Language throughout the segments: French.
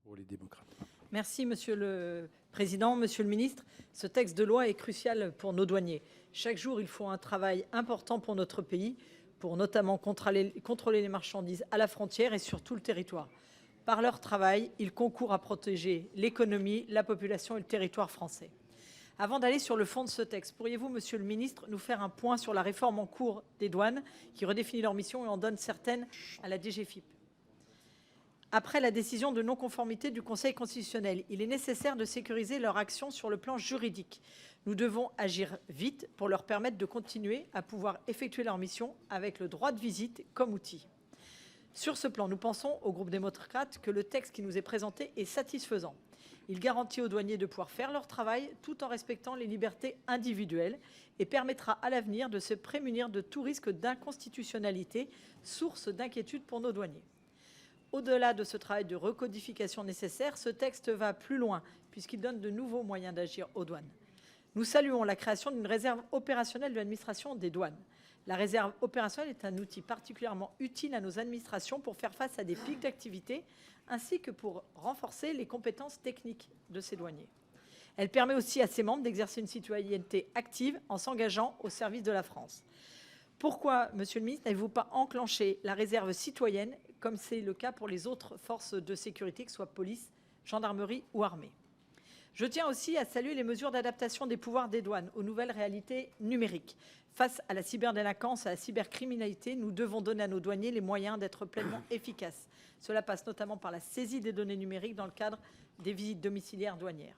pour les démocrates. Merci, Monsieur le Président. Monsieur le Ministre, ce texte de loi est crucial pour nos douaniers. Chaque jour, ils font un travail important pour notre pays, pour notamment contrôler les marchandises à la frontière et sur tout le territoire. Par leur travail, ils concourent à protéger l'économie, la population et le territoire français. Avant d'aller sur le fond de ce texte, pourriez-vous, Monsieur le Ministre, nous faire un point sur la réforme en cours des douanes qui redéfinit leur mission et en donne certaines à la DGFiP? Après la décision de non-conformité du Conseil constitutionnel, il est nécessaire de sécuriser leur action sur le plan juridique. Nous devons agir vite pour leur permettre de continuer à pouvoir effectuer leur mission avec le droit de visite comme outil. Sur ce plan, nous pensons au groupe démocrate que le texte qui nous est présenté est satisfaisant. Il garantit aux douaniers de pouvoir faire leur travail tout en respectant les libertés individuelles et permettra à l'avenir de se prémunir de tout risque d'inconstitutionnalité, source d'inquiétude pour nos douaniers. Au-delà de ce travail de recodification nécessaire, ce texte va plus loin puisqu'il donne de nouveaux moyens d'agir aux douanes. Nous saluons la création d'une réserve opérationnelle de l'administration des douanes. La réserve opérationnelle est un outil particulièrement utile à nos administrations pour faire face à des pics d'activité ainsi que pour renforcer les compétences techniques de ces douaniers. Elle permet aussi à ses membres d'exercer une citoyenneté active en s'engageant au service de la France. Pourquoi, Monsieur le Ministre, n'avez-vous pas enclenché la réserve citoyenne comme c'est le cas pour les autres forces de sécurité, que ce soit police, gendarmerie ou armée? Je tiens aussi à saluer les mesures d'adaptation des pouvoirs des douanes aux nouvelles réalités numériques. Face à la cyberdélinquance, à la cybercriminalité, nous devons donner à nos douaniers les moyens d'être pleinement efficaces. Cela passe notamment par la saisie des données numériques dans le cadre des visites domiciliaires douanières.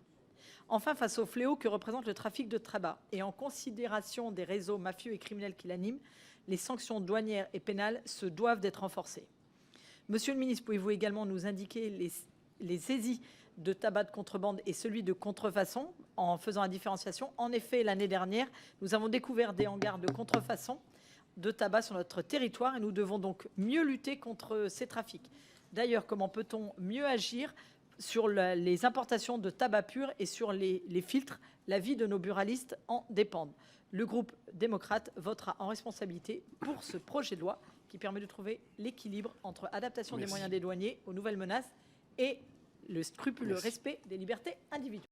Enfin, face au fléau que représente le trafic de tabac et en considération des réseaux mafieux et criminels qui l'animent, les sanctions douanières et pénales se doivent d'être renforcées. Monsieur le ministre, pouvez-vous également nous indiquer les saisies de tabac de contrebande et celui de contrefaçon en faisant la différenciation? En effet, l'année dernière, nous avons découvert des hangars de contrefaçon de tabac sur notre territoire et nous devons donc mieux lutter contre ces trafics. D'ailleurs, comment peut-on mieux agir sur les importations de tabac pur et sur les filtres? La vie de nos buralistes en dépend. Le groupe démocrate votera en responsabilité pour ce projet de loi qui permet de trouver l'équilibre entre adaptation des moyens des douaniers aux nouvelles menaces et le scrupuleux respect des libertés individuelles.